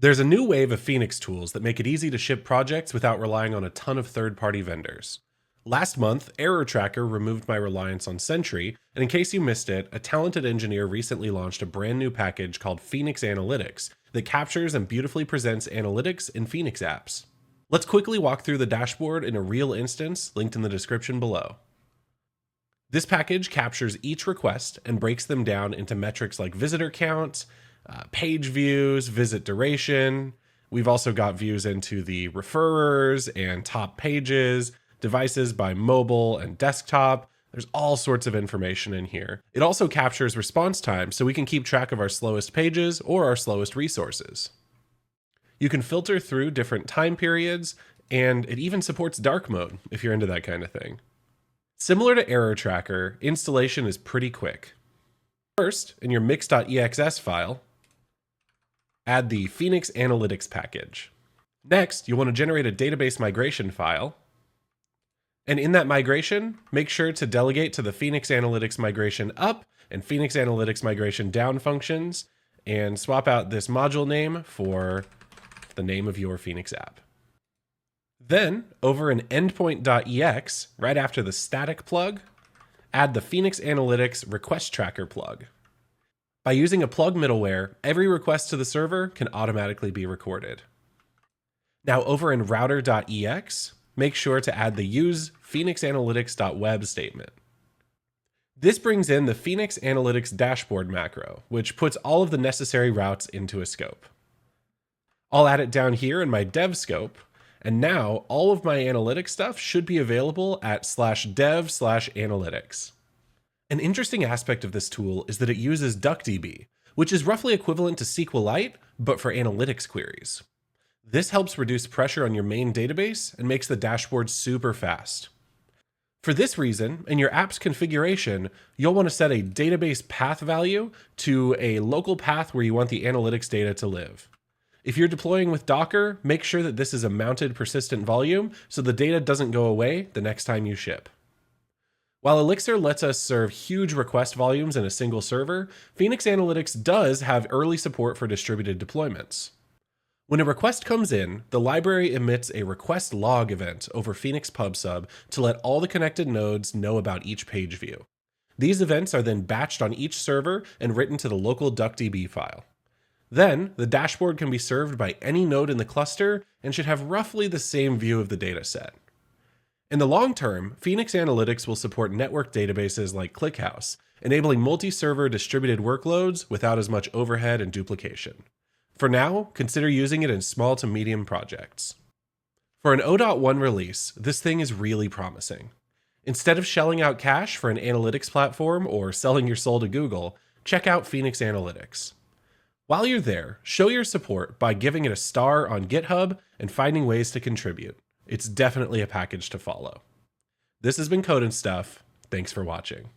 There's a new wave of Phoenix tools that make it easy to ship projects without relying on a ton of third-party vendors. Last month, Error Tracker removed my reliance on Sentry, and in case you missed it, a talented engineer recently launched a brand new package called Phoenix Analytics that captures and beautifully presents analytics in Phoenix apps. Let's quickly walk through the dashboard in a real instance linked in the description below. This package captures each request and breaks them down into metrics like visitor count, page views, visit duration. We've also got views into the referrers and top pages, devices by mobile and desktop. There's all sorts of information in here. It also captures response time so we can keep track of our slowest pages or our slowest resources. You can filter through different time periods, and it even supports dark mode if you're into that kind of thing. Similar to Error Tracker, installation is pretty quick. First, in your mix.exs file, add the Phoenix Analytics package. Next, you'll want to generate a database migration file. And in that migration, make sure to delegate to the Phoenix Analytics migration up and Phoenix Analytics migration down functions, and swap out this module name for the name of your Phoenix app. Then, over in endpoint.ex, right after the static plug, add the Phoenix Analytics request tracker plug. By using a plug middleware, every request to the server can automatically be recorded. Now over in router.ex, make sure to add the use phoenixanalytics.web statement. This brings in the Phoenix Analytics dashboard macro, which puts all of the necessary routes into a scope. I'll add it down here in my dev scope, and now all of my analytics stuff should be available at /dev/analytics. An interesting aspect of this tool is that it uses DuckDB, which is roughly equivalent to SQLite, but for analytics queries. This helps reduce pressure on your main database and makes the dashboard super fast. For this reason, in your app's configuration, you'll want to set a database path value to a local path where you want the analytics data to live. If you're deploying with Docker, make sure that this is a mounted persistent volume so the data doesn't go away the next time you ship. While Elixir lets us serve huge request volumes in a single server, Phoenix Analytics does have early support for distributed deployments. When a request comes in, the library emits a request log event over Phoenix PubSub to let all the connected nodes know about each page view. These events are then batched on each server and written to the local DuckDB file. Then, the dashboard can be served by any node in the cluster and should have roughly the same view of the dataset. In the long term, Phoenix Analytics will support network databases like ClickHouse, enabling multi-server distributed workloads without as much overhead and duplication. For now, consider using it in small to medium projects. For an 0.1 release, this thing is really promising. Instead of shelling out cash for an analytics platform or selling your soul to Google, check out Phoenix Analytics. While you're there, show your support by giving it a star on GitHub and finding ways to contribute. It's definitely a package to follow. This has been Code and Stuff. Thanks for watching.